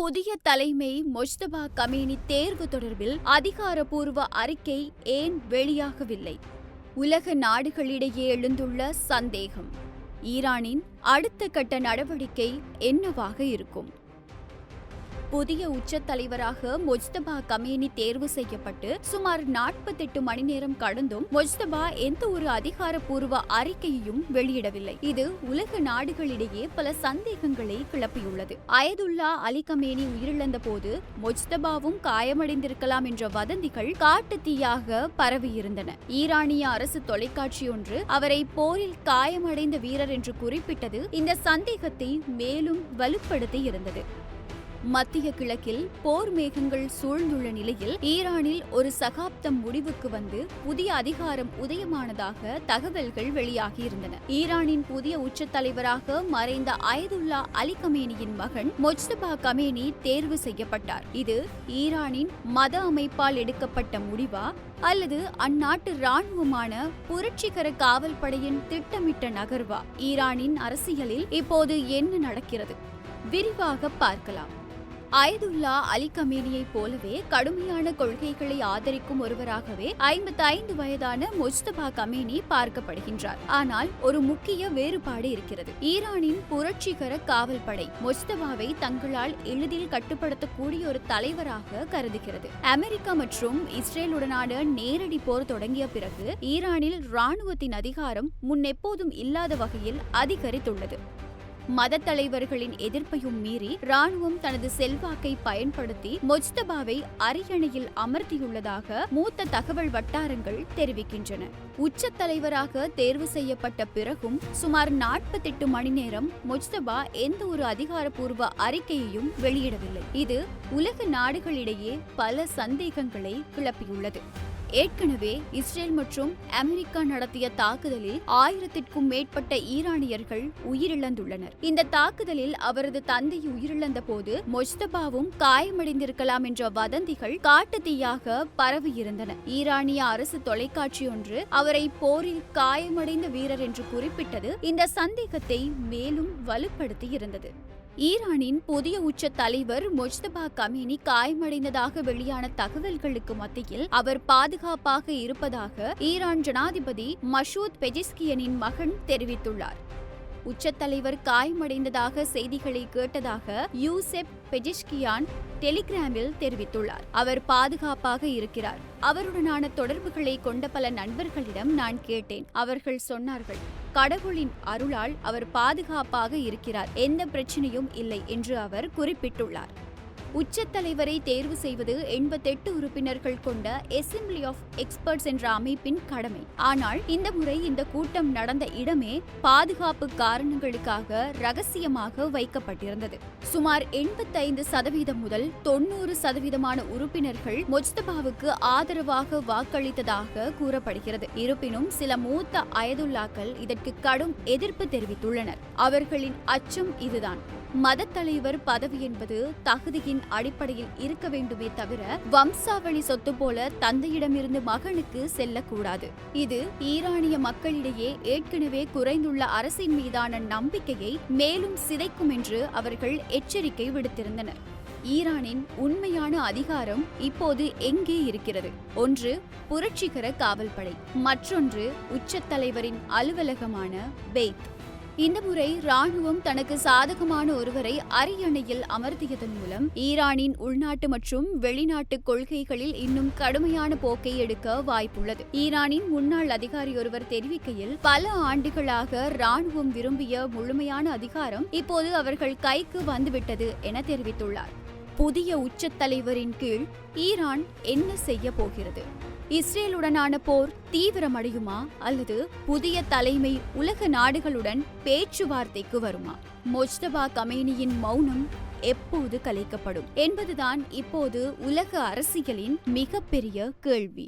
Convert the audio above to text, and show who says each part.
Speaker 1: புதிய தலைமை முஜ்தபா கமேனி தேர்வு தொடர்பில் அதிகாரப்பூர்வ அறிக்கை ஏன் வெளியாகவில்லை? உலக நாடுகளிடையே எழுந்துள்ள சந்தேகம். ஈரானின் அடுத்த கட்ட நடவடிக்கை என்னவாக இருக்கும்? புதிய உச்சத் தலைவராக முஜ்தபா கமேனி தேர்வு செய்யப்பட்டு சுமார் 48 மணி நேரம் கடந்தும் முஜ்தபா எந்த ஒரு அதிகாரப்பூர்வ அறிக்கையையும் வெளியிடவில்லை. இது உலக நாடுகளிடையே பல சந்தேகங்களை கிளப்பியுள்ளது. அயதுல்லா அலி கமேனி உயிரிழந்த போது முஜ்தபாவும் காயமடைந்திருக்கலாம் என்ற வதந்திகள் காட்டுத்தீயாக பரவியிருந்தன. ஈரானிய அரசு தொலைக்காட்சி ஒன்று அவரை போரில் காயமடைந்த வீரர் என்று குறிப்பிட்டது இந்த சந்தேகத்தை மேலும் வலுப்படுத்தி இருந்தது. மத்திய கிழக்கில் போர் மேகங்கள் சூழ்ந்துள்ள நிலையில் ஈரானில் ஒரு சகாப்தம் முடிவுக்கு வந்து புதிய அதிகாரம் உதயமானதாக தகவல்கள் வெளியாகியிருந்தன. ஈரானின் புதிய உச்ச தலைவராக மறைந்த அயதுல்லா அலி கமேனியின் மகன் முஜ்தபா கமேனி தேர்வு செய்யப்பட்டார். இது ஈரானின் மத அமைப்பால் எடுக்கப்பட்ட முடிவா அல்லது அந்நாட்டு இராணுவமான புரட்சிகர காவல் படையின் திட்டமிட்ட நகர்வா? ஈரானின் அரசியலில் இப்போது என்ன நடக்கிறது? விரிவாக பார்க்கலாம். அயதுல்லா அலி கமேனியைப் போலவே கடுமையான கொள்கைகளை ஆதரிக்கும் ஒருவராகவே 55 வயதான முஜ்தபா கமேனி பார்க்கப்படுகின்றார். ஆனால் ஒரு முக்கிய வேறுபாடு இருக்கிறது. ஈரானின் புரட்சிகர காவல் படை முஜ்தபாவை தங்களால் எளிதில் கட்டுப்படுத்தக்கூடிய ஒரு தலைவராக கருதுகிறது. அமெரிக்கா மற்றும் இஸ்ரேலுடனான நேரடி போர் தொடங்கிய பிறகு ஈரானில் இராணுவத்தின் அதிகாரம் முன்னெப்போதும் இல்லாத வகையில் அதிகரித்துள்ளது. மத தலைவர்களின் எதிர்ப்பையும் மீறி இராணுவம் தனது செல்வாக்கை பயன்படுத்தி முஜ்தபாவை அரியணையில் அமர்த்தியுள்ளதாக மூத்த தகவல் வட்டாரங்கள் தெரிவிக்கின்றன. உச்ச தலைவராக தேர்வு செய்யப்பட்ட பிறகும் சுமார் 48 மணி நேரம் முஜ்தபா எந்த ஒரு அதிகாரப்பூர்வ அறிக்கையையும் வெளியிடவில்லை. இது உலக நாடுகளிடையே பல சந்தேகங்களை கிளப்பியுள்ளது. ஏற்கனவே இஸ்ரேல் மற்றும் அமெரிக்கா நடத்திய தாக்குதலில் 1000க்கும் மேற்பட்ட ஈரானியர்கள் உயிரிழந்துள்ளனர். இந்த தாக்குதலில் அவரது தந்தை உயிரிழந்த போது முஜ்தபாவும் காயமடைந்திருக்கலாம் என்ற வதந்திகள் காட்டுத்தீயாக பரவியிருந்தன. ஈரானிய அரசு தொலைக்காட்சி ஒன்று அவரை போரில் காயமடைந்த வீரர் என்று குறிப்பிட்டது இந்த சந்தேகத்தை மேலும் வலுப்படுத்தி இருந்தது. ஈரானின் புதிய உச்ச தலைவர் முஜ்தபா கமேனி காயமடைந்ததாக வெளியான தகவல்களுக்கு மத்தியில் அவர் பாதுகாப்பாக இருப்பதாக ஈரான் ஜனாதிபதி மசூத் பெஜிஸ்கியனின் மகன் தெரிவித்துள்ளார். உச்சத்தலைவர் காயமடைந்ததாக செய்திகளை கேட்டதாக யூசெப் பெஜிஸ்கியான் டெலிகிராமில் தெரிவித்துள்ளார். அவர் பாதுகாப்பாக இருக்கிறார். அவருடனான தொடர்புகளை கொண்ட பல நண்பர்களிடம் நான் கேட்டேன். அவர்கள் சொன்னார்கள், கடவுளின் அருளால் அவர் பாதுகாப்பாக இருக்கிறார், எந்த பிரச்சனையும் இல்லை என்று அவர் குறிப்பிட்டுள்ளார். உச்சத் தலைவரை தேர்வு செய்வது 88 உறுப்பினர்கள் கொண்ட அசெம்பிளி ஆஃப் எக்ஸ்பர்ட்ஸ் என்ற அமைப்பின் கடமை. ஆனால் இந்த முறை இந்த கூட்டம் நடந்த இடமே பாதுகாப்பு காரணங்களுக்காக ரகசியமாக வைக்கப்பட்டிருந்தது. சுமார் 85% முதல் 90% உறுப்பினர்கள் முஜ்தபாவுக்கு ஆதரவாக வாக்களித்ததாக கூறப்படுகிறது. இருப்பினும் சில மூத்த அயதுல்லாக்கள் இதற்கு கடும் எதிர்ப்பு தெரிவித்துள்ளனர். அவர்களின் அச்சம் இதுதான்: மத தலைவர் பதவி என்பது தகுதியின் அடிப்படையில் இருக்க வேண்டுமே தவிர வம்சாவளி சொத்து போல தந்தையிடமிருந்து மகனுக்கு செல்லக்கூடாது. இது ஈரானிய மக்களிடையே ஏற்கனவே குறைந்துள்ள அரசின் மீதான நம்பிக்கையை மேலும் சிதைக்கும் என்று அவர்கள் எச்சரிக்கை விடுத்திருந்தனர். ஈரானின் உண்மையான அதிகாரம் இப்போது எங்கே இருக்கிறது? ஒன்று புரட்சிகர காவல்படை, மற்றொன்று உச்சத் தலைவரின் அலுவலகமான பெய்த். இந்த முறை இராணுவம் தனக்கு சாதகமான ஒருவரை அரியணையில் அமர்த்தியதன் மூலம் ஈரானின் உள்நாட்டு மற்றும் வெளிநாட்டு கொள்கைகளில் இன்னும் கடுமையான போக்கை எடுக்க வாய்ப்புள்ளது. ஈரானின் முன்னாள் அதிகாரி ஒருவர் தெரிவிக்கையில், பல ஆண்டுகளாக இராணுவம் விரும்பிய முழுமையான அதிகாரம் இப்போது அவர்கள் கைக்கு வந்துவிட்டது என தெரிவித்துள்ளார். புதிய உச்சத் தலைவரின் கீழ் ஈரான் என்ன செய்ய போகிறது? இஸ்ரேலுடனான போர் தீவிரமடையுமா அல்லது புதிய தலைமை உலக நாடுகளுடன் பேச்சுவார்த்தைக்கு வருமா? முஜ்தபா கமேனியின் மௌனம் எப்போது கலைக்கப்படும் என்பதுதான் இப்போது உலக அரசியலின் மிகப்பெரிய கேள்வி.